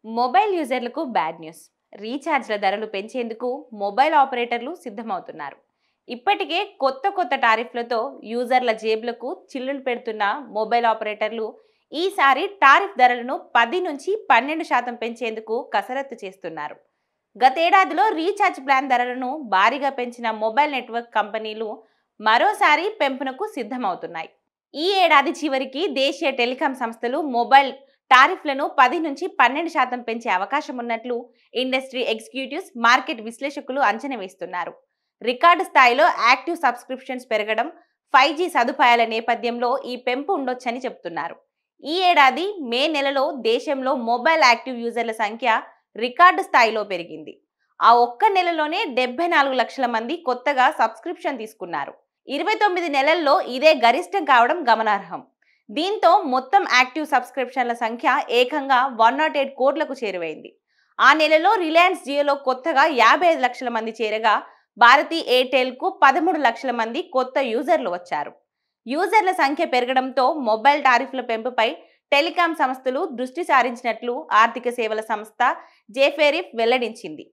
Mobile యూజర్లకు bad news. రీఛార్జ్ల ధరలు పెంచేందుకు మొబైల్ ఆపరేటర్లు సిద్ధమవుతున్నారు. ఇప్పటికే కొత్త టారిఫ్లతో యూజర్ల జేబులకు చిల్లులు పెడుతున్న మొబైల్ ఆపరేటర్లు ఈసారి టారిఫ్ ధరలను 10 నుంచి 12% పెంచేందుకు కసరత్తు చేస్తున్నారు. గతేడాదిలో రీఛార్జ్ ప్లాన్ ధరలను భారీగా పెంచిన మొబైల్ నెట్వర్క్ కంపెనీలు మరోసారి పెంపునకు సిద్ధమవుతున్నాయి. ఈ ఏడాది చివరికి దేశీయ టెలికాం సంస్థలు మొబైల్ టారిఫ్లను 10 నుంచి 12% పెంచే అవకాశం ఉన్నట్లు ఇండస్ట్రీ ఎగ్జిక్యూటివ్స్, మార్కెట్ విశ్లేషకులు అంచనా వేస్తున్నారు. రికార్డు స్థాయిలో యాక్టివ్ సబ్స్క్రిప్షన్స్ పెరగడం, 5G సదుపాయాల నేపథ్యంలో ఈ పెంపు ఉండొచ్చని చెబుతున్నారు. ఈ ఏడాది మే నెలలో దేశంలో మొబైల్ యాక్టివ్ యూజర్ల సంఖ్య రికార్డు స్థాయిలో పెరిగింది. ఆ ఒక్క నెలలోనే 74 లక్షల మంది కొత్తగా సబ్స్క్రిప్షన్ తీసుకున్నారు. 29 నెలల్లో ఇదే గరిష్టం కావడం గమనార్హం. దీంతో మొత్తం యాక్టివ్ సబ్స్క్రిప్షన్ల సంఖ్య ఏకంగా 108 కోట్లకు చేరువైంది. ఆ నెలలో రిలయన్స్ జియోలో కొత్తగా 55 లక్షల మంది చేరగా, భారతీ ఎయిర్టెల్కు 13 లక్షల మంది కొత్త యూజర్లు వచ్చారు. యూజర్ల సంఖ్య పెరగడంతో మొబైల్ టారిఫ్ల పెంపుపై టెలికాం సంస్థలు దృష్టి సారించినట్లు ఆర్థిక సేవల సంస్థ జేఫెరిఫ్ వెల్లడించింది.